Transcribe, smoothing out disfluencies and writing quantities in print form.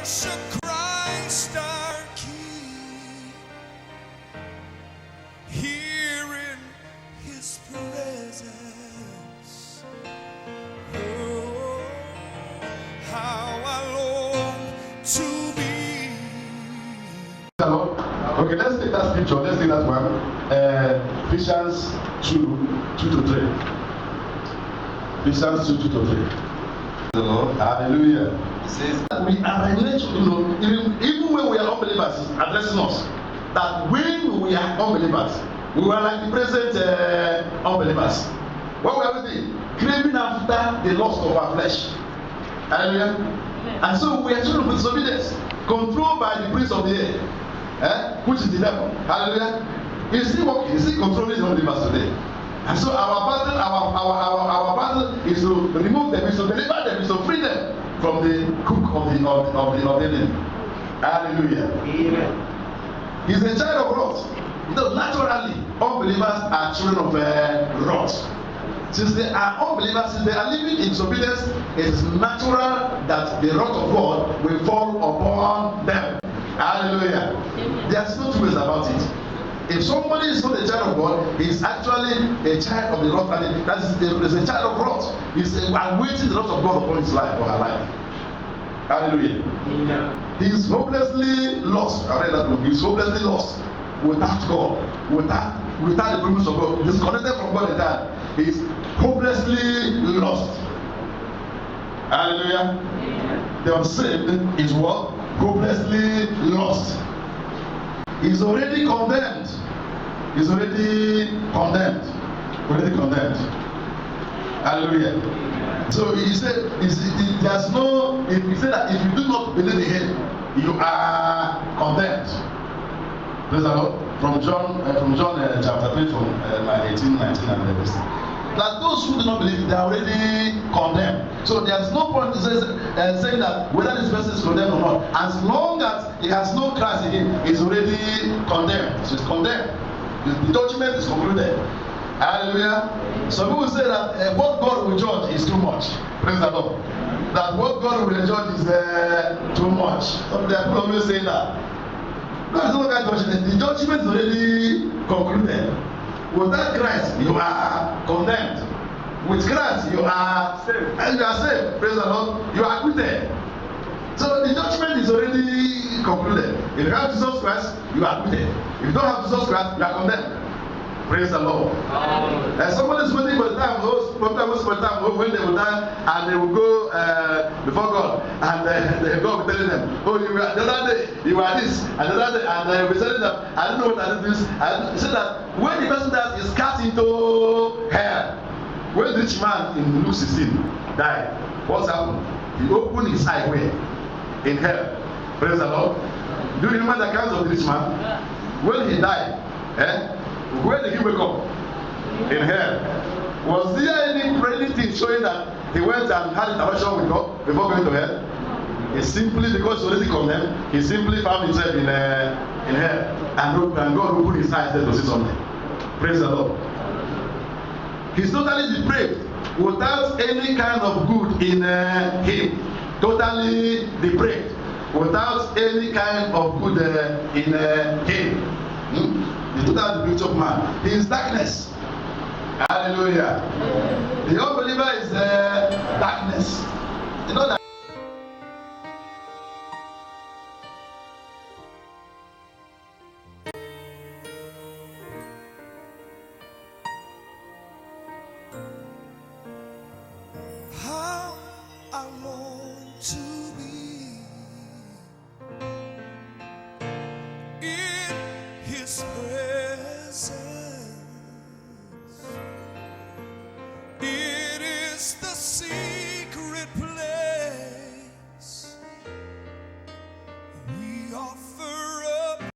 worship Christ our King. Here in His presence, oh, how I long to be. Okay, let's take that scripture. Let's take that one. Ephesians 2:2-3. Ephesians 2:2-3. Hallelujah. It says that we are regulated, even when we are unbelievers, it's addressing us. That when we are unbelievers, we were like the present unbelievers. What were we doing? Craving after the lust of our flesh. Hallelujah. And so we are children of disobedience, controlled by the prince of the air, which is the devil. Hallelujah. He's still working, he's still controlling the unbelievers today. And so our battle is to remove them, is to deliver them, is to free them from the cook of the enemy. Hallelujah. Amen. He's a child of wrath. Naturally, unbelievers are children of wrath. Since they are unbelievers, since they are living in disobedience, it is natural that the wrath of God will fall upon them. Hallelujah. There's no two ways about it. If somebody is not a child of God, he is actually a child of the wrath, and that is a child of wrath. He's awaiting the wrath of God upon his life or her life. Hallelujah. He is hopelessly lost. I read that book. He is hopelessly lost without God, without the promise of God, disconnected from God entirely. He is hopelessly lost. Hallelujah. The unsaved is what? Hopelessly lost. He's already condemned. He's already condemned. Already condemned. Hallelujah. So he said, there's no, if he said that if you do not believe in him, you are condemned. Praise the Lord. From John chapter 3, from 18, 19, and 11. That those who do not believe, they are already condemned. So there's no point in saying that whether this person is condemned or not. As long as he has no Christ in him, he's already condemned. So he's condemned. The judgment is concluded. Hallelujah. Some people say that what God will judge is too much. Praise the Lord. That what God will judge is too much. Some people always say that. No, it's not that judgment. The judgment is already concluded. Without Christ, you are condemned. With Christ, you are saved. And you are saved. Praise the Lord. You are acquitted. So the judgment is already concluded. If you have Jesus Christ, you are acquitted. If you don't have Jesus Christ, you are condemned. Praise the Lord. Somebody is waiting for the time, when they will die and they will go before God, and God will be telling them, oh, you were the other day, you were this, and the other day, and they will be telling them, I don't know what I did this. And he said that when the person dies, is cast into hell. When the rich man in Luke 16 died, what's happened? He opened his eye where? In hell. Praise the Lord. Do you remember the account of the rich man? When he died, where did he wake up? In hell. Was there anything showing that he went and had interaction with God before going to hell? It's simply because he already condemned, he simply found himself in hell. And God opened his eyes there to see something. Praise the Lord. He's totally depraved without any kind of good in him. Totally depraved without any kind of good in him. The total depravity of man. He is darkness. Hallelujah. The unbeliever is darkness. You know that. How I long to be in His presence. It is the sea.